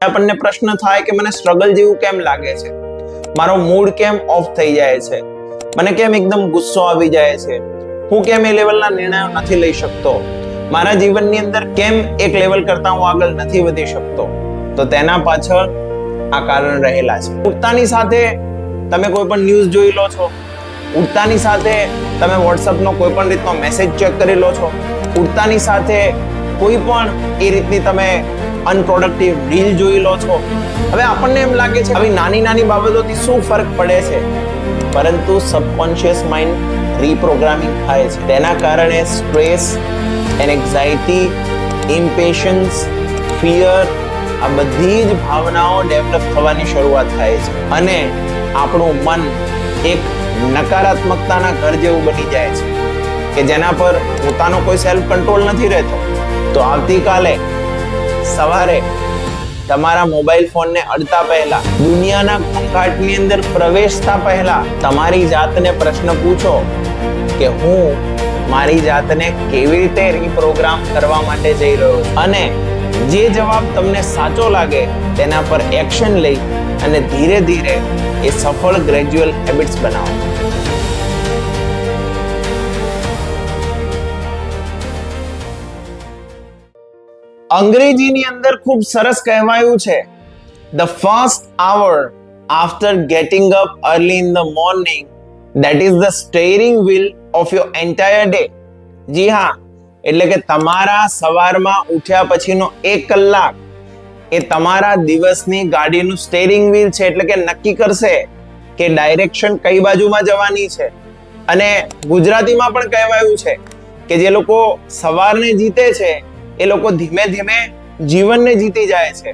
આપણને પ્રશ્ન થાય કે મને સ્ટ્રગલ જેવું કેમ લાગે છે, મારો મૂડ કેમ ઓફ થઈ જાય છે, મને કેમ એકદમ ગુસ્સો આવી જાય છે, હું કેમ એ લેવલના નિર્ણયો નથી લઈ શકતો, મારા જીવનની અંદર કેમ એક લેવલ કરતા હું આગળ નથી વધી શકતો, તો તેના પાછળ આ કારણ રહેલા છે. ઉઠતાની સાથે તમે કોઈ પણ ન્યૂઝ જોઈ લો છો, ઉઠતાની સાથે તમે વોટ્સઅપનો કોઈ પણ રીતનો મેસેજ ચેક કરી લો છો, ઉઠતાની સાથે કોઈ પણ એ રીતની તમે અનપ્રોડક્ટિવ રીલ જોઈ લો છો. હવે આપણને એમ લાગે છે આવી નાની નાની બાબતોથી શું ફરક પડે છે, પરંતુ સબકોન્શિયસ માઇન્ડ રીપ્રોગ્રામિંગ થાય છે. તેના કારણે સ્ટ્રેસ, એન્ઝાઇટી, ઇમ્પેશન્સ, ફિયર આ બધી જ ભાવનાઓ ડેવલપ થવાની શરૂઆત થાય છે અને આપણું મન એક નકારાત્મકતાના ઘર જેવું બની જાય છે કે જેના પર પોતાનો કોઈ સેલ્ફ કંટ્રોલ નથી રહેતો. તો આવતીકાલે સવારે તમારા મોબાઈલ ફોનને અડતા પહેલા, દુનિયાના ઘોંઘાટની અંદર પ્રવેશતા પહેલા તમારી જાતને પ્રશ્ન પૂછો કે હું મારી જાતને કેવી રીતે રીપ્રોગ્રામ કરવા માટે જઈ રહ્યો છું, અને જે જવાબ તમને સાચો લાગે તેના પર એક્શન લઈ અને ધીરે ધીરે એ સફળ ગ્રેજ્યુઅલ હેબિટ્સ બનાવો. અંગ્રેજીની અંદર ખૂબ સરસ કહેવાયું છે, the first hour after getting up early in the morning, that is the steering wheel of your entire day. જી હા, એટલે કે તમારા સવારમાં ઉઠ્યા પછીનો 1 કલાક એ તમારા દિવસની ગાડીનું સ્ટીયરિંગ વ્હીલ છે, એટલે કે નક્કી કરશે કે ડાયરેક્શન કઈ બાજુમાં જવાની છે. અને ગુજરાતીમાં પણ કહેવાયું છે કે જે લોકો સવારને જીતે છે એ લોકો ધીમે ધીમે જીવનને જીતી જાય છે.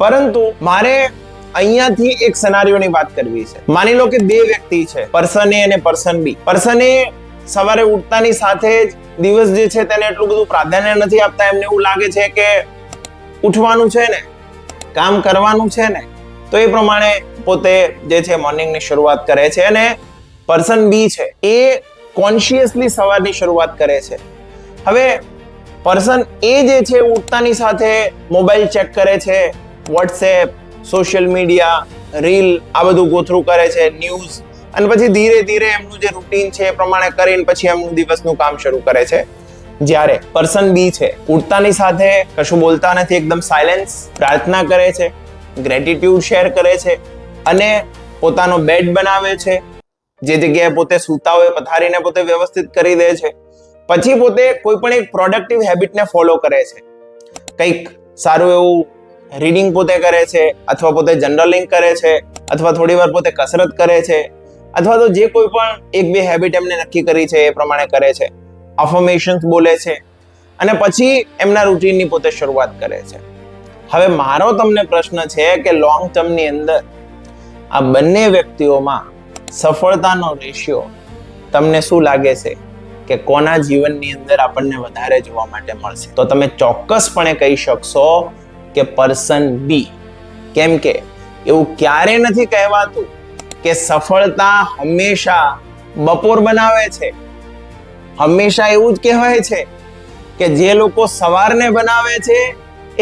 પરંતુ મારે અહીંયાથી એક સિનારિયોની વાત કરવી છે. માની લો કે 2 વ્યક્તિ છે, પર્સન એ અને પર્સન બી. પર્સન એ સવારે ઉઠતાની સાથે જ દિવસ જે છે તેને એટલું બધું પ્રાધાન્ય નથી આપતા. એમને એવું લાગે છે કે ઉઠવાનું છે ને, કામ કરવાનું છે ને, તો એ પ્રમાણે પોતે જે છે મોર્નિંગની શરૂઆત કરે છે. અને પર્સન બી છે એ કોન્શિયસલી સવારની શરૂઆત કરે છે. હવે પર્સન એ જે છે ઉઠતાની સાથે મોબાઈલ ચેક કરે છે, વોટ્સએપ, સોશિયલ મીડિયા, રીલ આ બધું ગોથરું કરે છે, ન્યૂઝ, અને પછી ધીરે ધીરે એમનું જે રૂટીન છે એ પ્રમાણે કરીને પછી એમનું દિવસનું કામ શરૂ કરે છે. જ્યારે પર્સન બી છે ઉઠતાની સાથે કશું બોલતા નથી, એકદમ સાયલેન્સ, પ્રાર્થના કરે છે, ગ્રેટિટ્યુડ શેર કરે છે અને પોતાનો બેડ બનાવે છે. જે જગ્યાએ પોતે સૂતા હોય પથારીને પોતે વ્યવસ્થિત કરી દે છે. પછી પોતે કોઈ પણ એક પ્રોડક્ટિવ હેબિટને ફોલો કરે છે. કંઈક સારું એવું રીડિંગ પોતે કરે છે, અથવા પોતે જર્નલિંગ કરે છે, અથવા થોડી વાર પોતે કસરત કરે છે, અથવા તો જે કોઈ પણ 1-2 હેબિટ એમને નક્કી કરી છે એ પ્રમાણે કરે છે. અફર્મેશન્સ બોલે છે અને પછી એમના રૂટીનની પોતે શરૂઆત કરે છે. હવે મારો તમને પ્રશ્ન છે કે લોંગ ટર્મની અંદર આ બંને વ્યક્તિઓમાં સફળતાનો રેશિયો તમને શું લાગે છે કે કોના જીવનની અંદર આપણને વધારે જોવા માટે મળશે? તો તમે ચોક્કસપણે કહી શકશો કે પર્સન બી. કેમ કે એવું ક્યારે નથી કહેવાતું કે સફળતા હંમેશા બપોર બનાવે છે. હંમેશા એવું જ કહેવાય છે કે જે લોકો સવારને બનાવે છે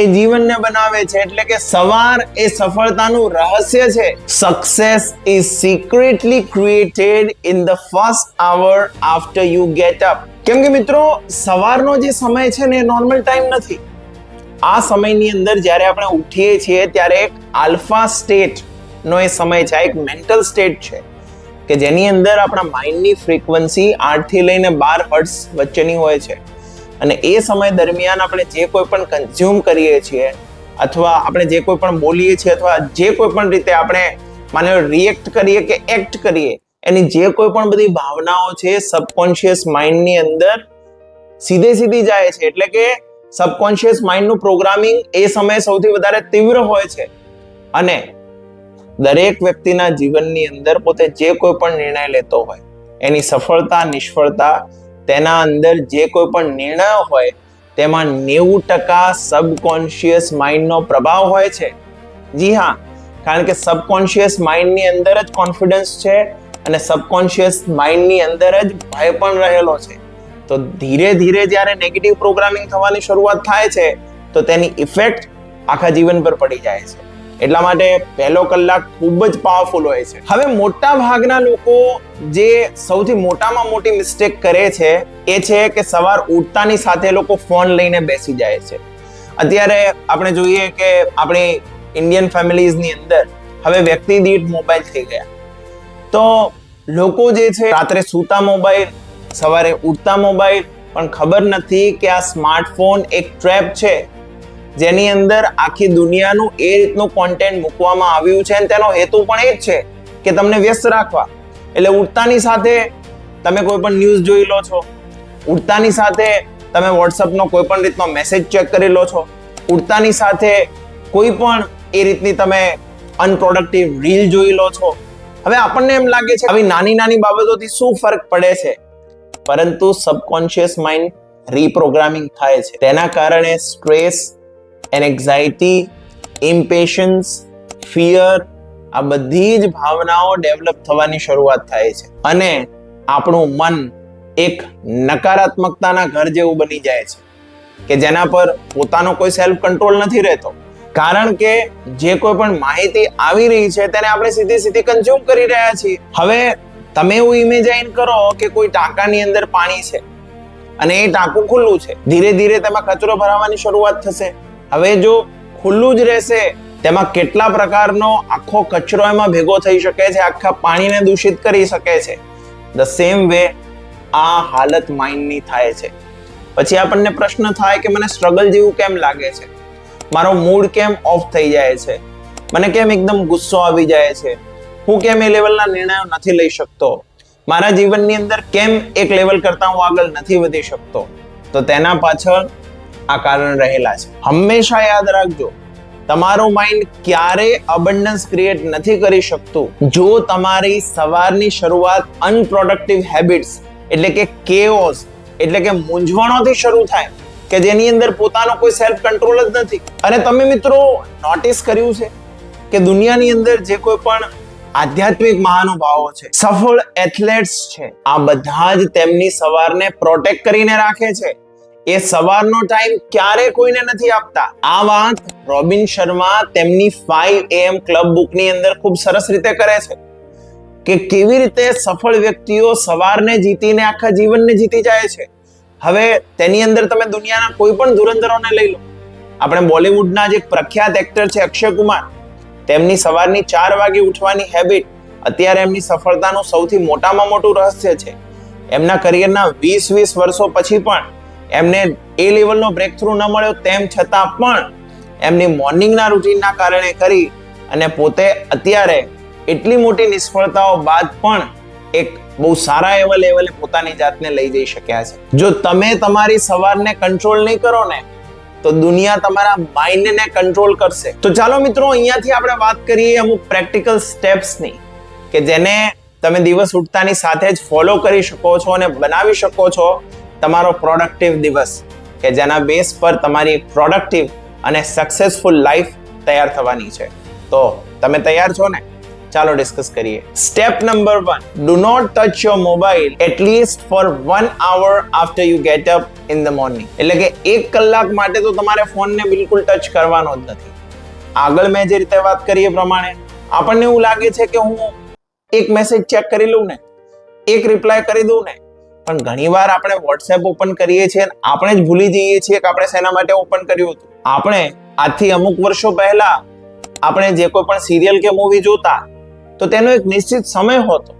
એ જીવનને બનાવે છે. એટલે કે સવાર એ સફળતાનું રહસ્ય છે. Success is secretly created in the first hour after you get up. કેમ કે મિત્રો, સવારનો જે સમય છે ને એ નોર્મલ ટાઈમ નથી. આ સમયની અંદર જ્યારે આપણે ઉઠીએ છીએ ત્યારે એક આલ્ફા સ્ટેટ નો એ સમય છે, એક મેન્ટલ સ્ટેટ છે કે જેની અંદર આપણા માઇન્ડની ફ્રીક્વન્સી 8 થી લઈને 12 હર્ટ્ઝ વચ્ચેની હોય છે. અને એ સમય દરમિયાન આપણે જે કોઈ પણ કન્ઝ્યુમ કરીએ છીએ, અથવા આપણે જે કોઈ પણ બોલીએ છીએ, અથવા જે કોઈ પણ રીતે આપણે માનો રિએક્ટ કરીએ કે એક્ટ કરીએ, એની જે કોઈ પણ બધી ભાવનાઓ છે સબકોન્શિયસ માઇન્ડની અંદર સીધી જાય છે. એટલે કે સબકોન્શિયસ માઇન્ડનું પ્રોગ્રામિંગ એ સમયે સૌથી વધારે તીવ્ર હોય છે. અને દરેક વ્યક્તિના જીવનની અંદર પોતે જે કોઈ પણ નિર્ણય લેતો હોય, એની સફળતા, નિષ્ફળતા, તેના અંદર જે કોઈ પણ નિર્ણય હોય તેમાં 90% સબકોન્શિયસ માઇન્ડનો પ્રભાવ હોય છે. જી હા, કારણ કે સબકોન્શિયસ માઇન્ડની અંદર જ કોન્ફિડન્સ છે અને સબકોન્શિયસ માઇન્ડની અંદર જ ભય પણ રહેલો છે. તો ધીરે ધીરે જ્યારે નેગેટિવ પ્રોગ્રામિંગ થવાની શરૂઆત થાય છે તો તેની ઇફેક્ટ આખા જીવન પર પડી જાય છે. એટલા માટે પહેલો કલાક ખૂબ જ પાવરફુલ હોય છે. હવે મોટા ભાગના લોકો જે સૌથી મોટામાં મોટી મિસ્ટેક કરે છે એ છે કે સવાર ઉઠતાની સાથે લોકો ફોન લઈને બેસી જાય છે. અત્યારે આપણે જોઈએ કે આપણી ઇન્ડિયન ફેમિલીઝની અંદર હવે વ્યક્તિ દીઠ મોબાઈલ થઈ ગયા. તો લોકો જે છે રાત્રે સૂતા મોબાઈલ, સવારે ઉઠતા મોબાઈલ, પણ ખબર નથી કે આ સ્માર્ટફોન એક ટ્રેપ છે જેની અંદર આખી દુનિયાનું એ રીતનું કોન્ટેન્ટ મૂકવામાં આવ્યું છે અને તેનો હેતુ પણ એ જ છે કે તમને વ્યસ્ત રાખવા. એટલે ઉઠતાની સાથે તમે કોઈ પણ ન્યૂઝ જોઈ લો છો, ઉઠતાની સાથે તમે વોટ્સઅપનો કોઈ પણ રીતનો મેસેજ ચેક કરી લો છો, ઉઠતાની સાથે કોઈ પણ એ રીતની તમે અનપ્રોડક્ટિવ રીલ જોઈ લો છો. હવે આપણને એમ લાગે છે આવી નાની નાની બાબતોથી શું ફરક પડે છે, પરંતુ સબકોન્શિયસ માઇન્ડ રીપ્રોગ્રામિંગ થાય છે. તેના કારણે સ્ટ્રેસ, એન્ઝાઇટી, ઇમ્પેશન્સ, ફિયર, આ બધી જ ભાવનાઓ ડેવલપ થવાની શરૂઆત થાય છે અને આપણું મન એક નકારાત્મકતાના ઘર જેવું બની જાય છે કે જેના પર પોતાનો કોઈ સેલ્ફ કંટ્રોલ નથી રહેતો. કારણ કે જે કોઈ પણ માહિતી આવી રહી છે તેને આપણે સીધી કન્ઝ્યુમ કરી રહ્યા છીએ. હવે તમે એવું ઇમેજિન કરો કે કોઈ ટાંકાની અંદર પાણી છે અને એ ટાંકું ખુલ્લું છે. ધીરે ધીરે તેમાં કચરો ભરાવાની શરૂઆત થશે. હવે જો ખુલ્લું જ રહેશે તેમાં કેટલા પ્રકારનો આખો કચરો એમાં ભેગો થઈ શકે છે, આખા પાણીને દૂષિત કરી શકે છે. ધ સેમ વે આ હાલત માઇન્ડની થાય છે. પછી આપણને પ્રશ્ન થાય કે મને સ્ટ્રગલ જેવું કેમ લાગે છે, મારો મૂડ કેમ ઓફ થઈ જાય છે, મને કેમ એકદમ ગુસ્સો આવી જાય છે, હું કેમ એ લેવલના નિર્ણયો નથી લઈ શકતો, મારા જીવનની અંદર કેમ એક લેવલ કરતા હું આગળ નથી વધી શકતો. તો તેના પાછળ આ કારણ રહેલા છે. હંમેશા યાદ રાખજો, તમારું માઇન્ડ ક્યારેય અબન્ડન્સ ક્રિએટ નથી કરી શકતું જો તમારી સવારની શરૂઆત અનપ્રોડક્ટિવ હેબિટ્સ એટલે કે કેઓસ એટલે કે મૂંઝવણોથી શરૂ થાય કે જેની અંદર પોતાનો કોઈ સેલ્ફ કંટ્રોલ જ નથી. અને તમે મિત્રો નોટિસ કર્યું છે કે દુનિયાની અંદર જે કોઈ પણ આધ્યાત્મિક મહાનુભાવો છે, સફળ એથ્લેટ્સ છે, આ બધા જ તેમની સવારને પ્રોટેક્ટ કરીને રાખે છે. એ સવારનો ટાઈમ ક્યારે કોઈને નથી આપતા. આ વાત રોબિન શર્મા તેમની 5 AM ક્લબ બુકની અંદર ખૂબ સરસ રીતે કરે છે કે કેવી રીતે સફળ વ્યક્તિઓ સવારને જીતીને આખા જીવનને જીતી જાય છે. હવે તેની અંદર તમે દુનિયાના કોઈ પણ ધુરંધરોને લઈ લો. આપણે બોલિવૂડના જે પ્રખ્યાત એક્ટર છે અક્ષય કુમાર, તેમની સવારની 4 વાગે ઉઠવાની હેબિટ અત્યારે એમની સફળતાનું સૌથી મોટામાં મોટું રહસ્ય છે. એમના કરિયરના 20 વર્ષો પછી પણ એમને એ લેવલનો બ્રેક થ્રુ ન મળ્યો, તેમ છતાં પણ એમની મોર્નિંગના રૂટીનના કારણે કરી અને પોતે અત્યારે એટલી મોટી નિષ્ફળતાઓ બાદ પણ એક બહુ સારા એવા લેવલે પોતાની જાતને લઈ જઈ શક્યા છે. જો તમે તમારી સવારને કંટ્રોલ નહીં કરો ને તો દુનિયા તમારા માઇન્ડને કંટ્રોલ કરશે. તો ચાલો મિત્રો, અહીંયાથી આપણે વાત કરીએ અમુક પ્રેક્ટિકલ સ્ટેપ્સની કે જેને તમે દિવસ ઉઠતાની સાથે જ ફોલો કરી શકો છો અને બનાવી શકો છો તમારો પ્રોડક્ટિવ દિવસ, કે જેના બેઝ પર તમારી પ્રોડક્ટિવ અને સક્સેસફુલ લાઈફ તૈયાર થવાની છે. તો તમે તૈયાર છો ને? ચાલો ડિસ્કસ કરીએ. Step number 1, do not touch your mobile at least for 1 hour after you get up in the morning. એટલે કે 1 કલાક માટે તો તમારે ફોનને બિલકુલ ટચ કરવાનો જ નથી. આગળ મેં જે રીતે વાત કરી એ પ્રમાણે આપણને એવું લાગે છે કે હું એક મેસેજ ચેક કરી લઉં ને, એક રિપ્લાય કરી દઉં ને, પણ ઘણીવાર આપણે વોટ્સએપ ઓપન કરીએ છીએ અને આપણે જ ભૂલી જઈએ છીએ કે આપણે શેના માટે ઓપન કર્યું હતું. આપણે આજથી અમુક વર્ષો પહેલા આપણે જે કોઈ પણ સિરિયલ કે મૂવી જોતા તો તેનો એક નિશ્ચિત સમય હતો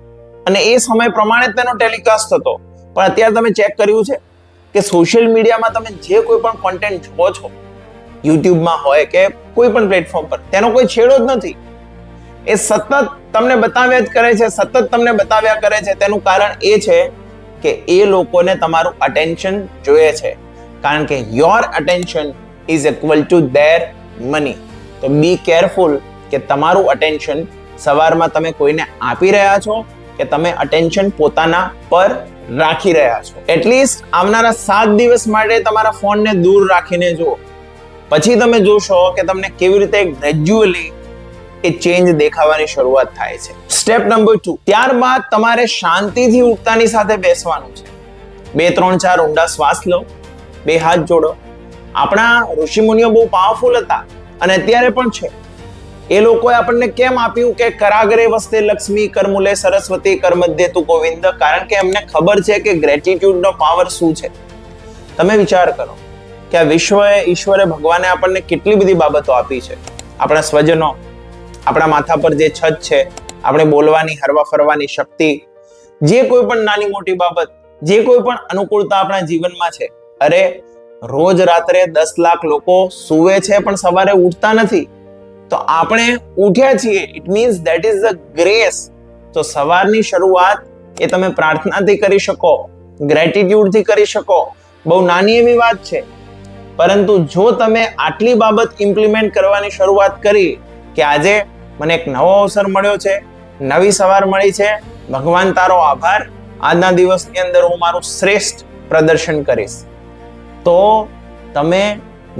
અને એ સમય પ્રમાણે તેનો ટેલિકાસ્ટ થતો. પણ અત્યારે તમે ચેક કર્યું છે કે સોશિયલ મીડિયામાં તમે જે કોઈ પણ કોન્ટેન્ટ જુઓ છો, યુટ્યુબમાં હોય કે કોઈ પણ પ્લેટફોર્મ પર, તેનો કોઈ છેડો જ નથી. એ સતત તમને બતાવ્યા જ કરે છે, સતત તમને બતાવ્યા કરે છે. તેનું કારણ એ છે કે એ લોકોને તમારું અટેન્શન જોઈએ છે, કારણ કે your attention is equal to there money. તો બી કેરફુલ કે તમારું અટેન્શન સવારમાં તમે કોઈને આપી રહ્યા છો કે તમે અટેન્શન પોતાના પર રાખી રહ્યા છો. એટલીસ્ટ આવનારા 7 દિવસ માટે તમારા ફોનને દૂર રાખીને જુઓ. પછી તમે જોશો કે તમને કેવી રીતે ગ્રેજ્યુઅલી એ ચેન્જ દેખાવાની શરૂઆત થાય છે. સ્ટેપ નંબર 2, ત્યારબાદ તમારે શાંતિથી ઉઠતાની સાથે બેસવાનું છે. 2, 3, 4 ઊંડા શ્વાસ લો, 2 હાથ જોડો. આપણા ઋષિમુનિઓ બહુ પાવરફુલ હતા. અને અત્યારે પણ છે. એ લોકોએ આપણને કેમ આપ્યું કે કરાગરે વસ્તે લક્ષ્મી, કરમૂલે સરસ્વતી, કરમધ્યે તુ ગોવિંદ? કારણ કે એમને ખબર છે કે ગ્રેટિટ્યુડ નો પાવર શું છે. તમે વિચાર કરો કે આ વિશ્વએ, ઈશ્વરે, ભગવાને આપણને કેટલી બધી બાબતો આપી છે. આપણા સ્વજનો, આપણા માથા પર જે છત છે, આપણે બોલવાની, હરવા ફરવાની શક્તિ, જે કોઈ પણ નાની મોટી બાબત, જે કોઈ પણ અનુકૂળતા આપણા જીવનમાં છે. અરે રોજ રાત્રે 10 લાખ લોકો સૂવે છે પણ સવારે ઉઠતા નથી, તો આપણે ઉઠ્યા છીએ. It means that is the grace. તો સવારની શરૂઆત એ તમે પ્રાર્થનાથી કરી શકો, ગ્રેટિટ્યુડથી કરી શકો. બહુ નાની એવી વાત છે, પરંતુ જો તમે આટલી બાબત ઇમ્પ્લિમેન્ટ કરવાની શરૂઆત કરી કે આજે મને એક નવો અવસર મળ્યો છે, નવી સવાર મળી છે, ભગવાન તારો આભાર, આજના દિવસની અંદર હું મારું શ્રેષ્ઠ પ્રદર્શન કરીશ, તો તમે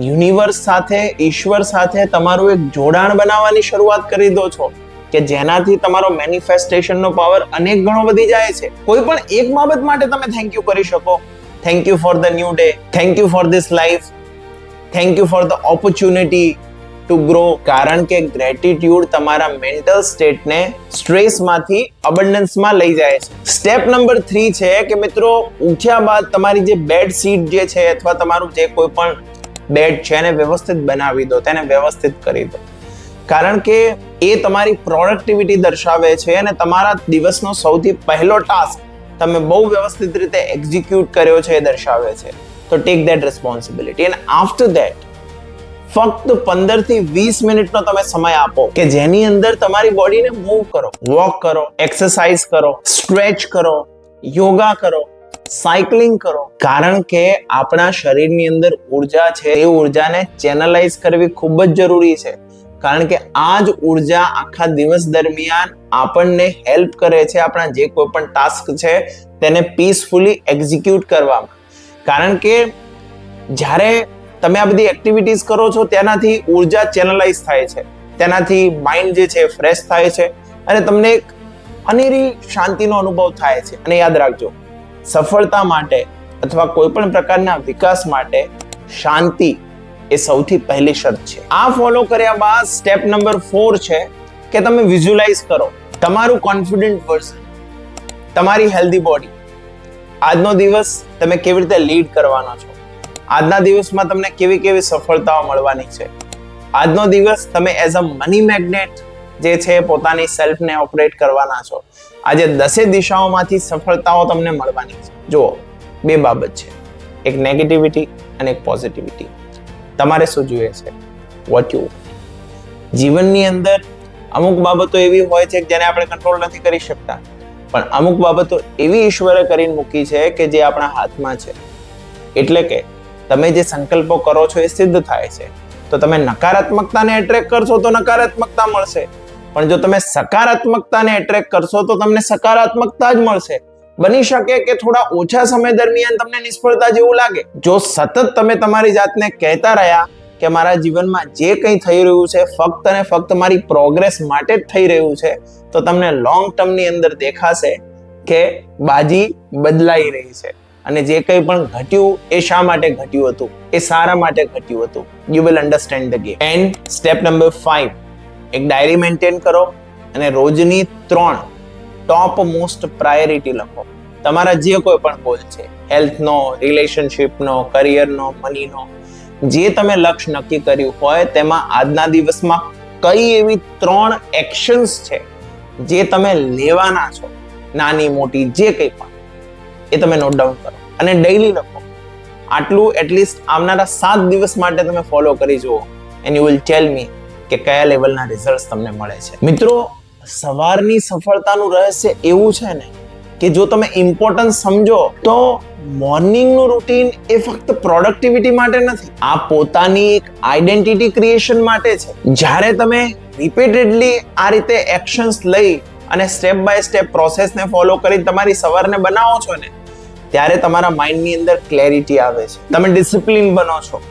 યુનિવર્સ સાથે, ઈશ્વર સાથે તમારું એક જોડાણ બનાવવાની શરૂઆત કરી દો છો કે જેનાથી તમારો મેનિફેસ્ટેશનનો પાવર અનેક ગણો વધી જાય છે. કોઈ પણ એક બાબત માટે તમે થેન્ક યુ કરી શકો. Thank you for the new day, thank you for this life, thank you for the opportunity two grow. કારણ કે ગ્રેટિટ્યુડ તમારા મેન્ટલ સ્ટેટને સ્ટ્રેસમાંથી અબન્ડન્સમાં લઈ જાય છે. સ્ટેપ નંબર 3 છે કે મિત્રો, ઉઠ્યા બાદ તમારી જે બેડ શીટ જે છે અથવા તમારું જે કોઈ પણ બેડ છે એને વ્યવસ્થિત બનાવી દો, તેને વ્યવસ્થિત કરી દો. કારણ કે એ તમારી પ્રોડક્ટિવિટી દર્શાવે છે અને તમારા દિવસનો સૌથી પહેલો ટાસ્ક તમે બહુ વ્યવસ્થિત રીતે એક્ઝિક્યુટ કર્યો છે એ દર્શાવે છે. તો take that responsibility and after that ફક્ત 15 થી 20 મિનિટનો તમે સમય આપો કે જેની અંદર તમારી બોડીને મૂવ કરો, વોક કરો, એક્સરસાઇઝ કરો, સ્ટ્રેચ કરો, યોગા કરો, સાયકલિંગ કરો. કારણ કે આપણા શરીરની અંદર ઉર્જા છે, એ ઉર્જાને ચેનલાઇઝ કરવી ખૂબ જ જરૂરી છે. કારણ કે આ જ ઉર્જા આખા દિવસ દરમિયાન આપણને હેલ્પ કરે છે આપણા જે કોઈ પણ ટાસ્ક છે તેને પીસફુલી એક્ઝિક્યુટ કરવામાં. કારણ કે જ્યારે તમે આ બધી એક્ટિવિટીઝ કરો છો તેનાથી ઉર્જા ચેનલાઇઝ થાય છે, તેનાથી માઇન્ડ જે છે ફ્રેશ થાય છે અને તમને એક અનેરી શાંતિનો અનુભવ થાય છે. અને યાદ રાખજો, સફળતા માટે અથવા કોઈ પણ પ્રકારના વિકાસ માટે શાંતિ એ સૌથી પહેલી શરત છે. આ ફોલો કર્યા બાદ સ્ટેપ નંબર 4 છે કે તમે વિઝ્યુલાઇઝ કરો તમારું કોન્ફિડન્ટ વર્ઝન, તમારી હેલ્ધી બોડી. આજનો દિવસ તમે કેવી રીતે લીડ કરવાનો છો, આજના દિવસમાં તમને કેવી કેવી સફળતાઓ મળવાની છે, આજનો દિવસ તમે એઝ અ મની મેગ્નેટ જે છે પોતાની સેલ્ફને ઓપરેટ કરવાના છો. આજે 10 દિશાઓમાંથી સફળતાઓ તમને મળવાની છે. જુઓ, 2 બાબત છે, એક નેગેટિવિટી અને એક પોઝિટિવિટી. તમારે શું જોઈએ છે? What you. જીવનની અંદર અમુક બાબતો એવી હોય છે જેને આપણે કંટ્રોલ નથી કરી શકતા, પણ અમુક બાબતો એવી ઈશ્વરે કરીને મૂકી છે કે જે આપણા હાથમાં છે. એટલે કે તમે જે સંકલ્પો કરો છો એ સિદ્ધ થાય છે. તો તમે નકારાત્મકતાને એટ્રેક્ટ કરશો તો નકારાત્મકતા મળશે, પણ જો તમે સકારાત્મકતાને એટ્રેક્ટ કરશો તો તમને સકારાત્મકતા જ મળશે. બની શકે કે થોડા ઓછા સમય દરમિયાન તમને નિષ્ફળતા જેવું લાગે. જો સતત તમે તમારી જાતને કહેતા રહ્યા કે મારા જીવનમાં જે કંઈ થઈ રહ્યું છે ફક્ત અને ફક્ત મારી પ્રોગ્રેસ માટે જ થઈ રહ્યું છે, તો તમને લોંગ ટર્મની અંદર દેખાશે કે બાજી બદલાઈ રહી છે અને જે કંઈ પણ ઘટ્યું એ શા માટે ઘટ્યું હતું, એ સારા માટે ઘટ્યું હતું. You will understand the game. And step number 5, એક ડાયરી મેન્ટેન કરો અને રોજની 3 ટોપ મોસ્ટ પ્રાયોરિટી લખો. તમારા જે કોઈ પણ ગોલ છે, હેલ્થનો, રિલેશનશિપનો, કરિયરનો, મનીનો, જે તમે લક્ષ્ય નક્કી કર્યું હોય તેમાં આજના દિવસમાં કઈ એવી 3 એક્શન્સ છે જે તમે લેવાના છો, નાની મોટી જે કંઈ પણ, એ તમે નોટ ડાઉન કરો અને ડેઈલી લખો. આટલું એટલીસ્ટ આવનારા 7 દિવસ માટે તમે ફોલો કરી જુઓ એન્ડ યુ વિલ ટેલ મી કે કયા લેવલના રિઝલ્ટ તમને મળે છે. મિત્રો, સવારની સફળતાનું રહસ્ય એવું છે ને કે જો તમે ઇમ્પોર્ટન્સ સમજો તો મોર્નિંગનું રૂટીન એ ફક્ત પ્રોડક્ટિવિટી માટે નથી, આ પોતાની એક આઈડેન્ટિટી ક્રિએશન માટે છે. જ્યારે તમે રિપીટેડલી આ રીતે એક્શન્સ લઈ અને સ્ટેપ બાય સ્ટેપ પ્રોસેસને ફોલો કરી તમારી સવારને બનાવો છો ને, ત્યારે તમારા માઇન્ડની અંદર ક્લેરિટી આવે છે, તમે ડિસિપ્લિન બનો છો,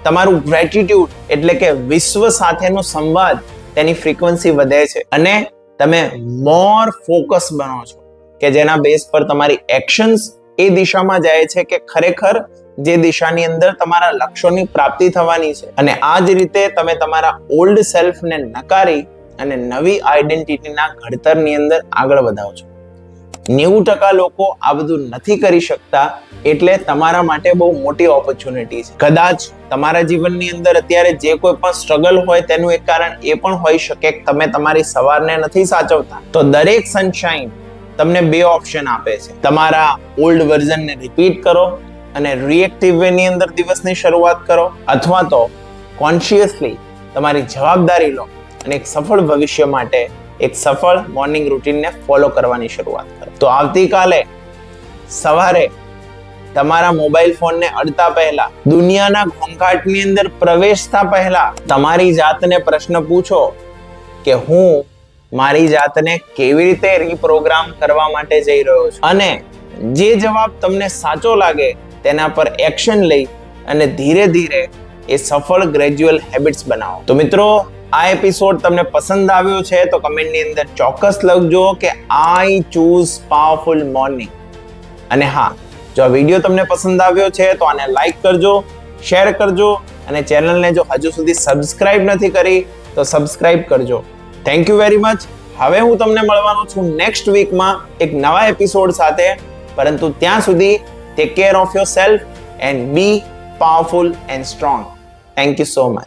તમારું ગ્રેટિટ્યુડ એટલે કે વિશ્વ સાથેનો સંવાદ તેની ફ્રીક્વન્સી વધે છે અને તમે મોર ફોકસ બનો છો કે જેના બેઝ પર તમારી એક્શન્સ એ દિશામાં જાય છે કે ખરેખર જે દિશાની અંદર તમારા લક્ષ્યોની પ્રાપ્તિ થવાની છે. અને આ જ રીતે તમે તમારા ઓલ્ડ સેલ્ફને નકારી અને નવી આઈડેન્ટિટીના ઘડતરની અંદર આગળ વધાવો છો. 90% લોકો આ બધું નથી કરી શકતા, એટલે તમારા માટે બહુ મોટી ઓપોર્ચ્યુનિટી છે. કદાચ તમારા જીવનની અંદર અત્યારે જે કોઈ પણ સ્ટ્રગલ હોય તેનું એક કારણ એ પણ હોઈ શકે કે તમે તમારી સવારને નથી સાચવતા. તો દરેક સનશાઇન તમને બે ઓપ્શન આપે છે. તમારા ઓલ્ડ વર્ઝનને રિપીટ કરો અને રિએક્ટિવ વે ની અંદર દિવસની શરૂઆત કરો, અથવા તો કોન્શિયસલી તમારી જવાબદારી લો અને એક સફળ ભવિષ્ય માટે એક સફળ મોર્નિંગ રૂટીનને ફોલો કરવાની શરૂઆત કરો. તો આવતીકાલે સવારે તમારા મોબાઈલ ફોનને અડતા પહેલા, દુનિયાના ઘોંઘાટની અંદર પ્રવેશતા પહેલા તમારી જાતને પ્રશ્ન પૂછો કે હું મારી જાતને કેવી રીતે રીપ્રોગ્રામ કરવા માટે જઈ રહ્યો છું, અને જે જવાબ તમને સાચો લાગે તેના પર એક્શન લઈ અને ધીરે ધીરે એ સફળ ગ્રેજ્યુઅલ હેબિટ્સ બનાવો. તો મિત્રો, આ એપિસોડ તમને પસંદ આવ્યો છે તો કમેન્ટની અંદર ચોક્કસ લખજો કે આઈ ચૂઝ પાવરફુલ મોર્નિંગ. અને હા, જો આ વિડીયો તમને પસંદ આવ્યો છે તો આને લાઈક કરજો, શેર કરજો અને ચેનલને જો હજુ સુધી સબસ્ક્રાઇબ નથી કરી તો સબસ્ક્રાઇબ કરજો. Thank you very much. હવે હું તમને મળવાનો છું નેક્સ્ટ વીકમાં એક નવા એપિસોડ સાથે. પરંતુ ત્યાં સુધી take care of yourself and be powerful and strong. Thank you so much.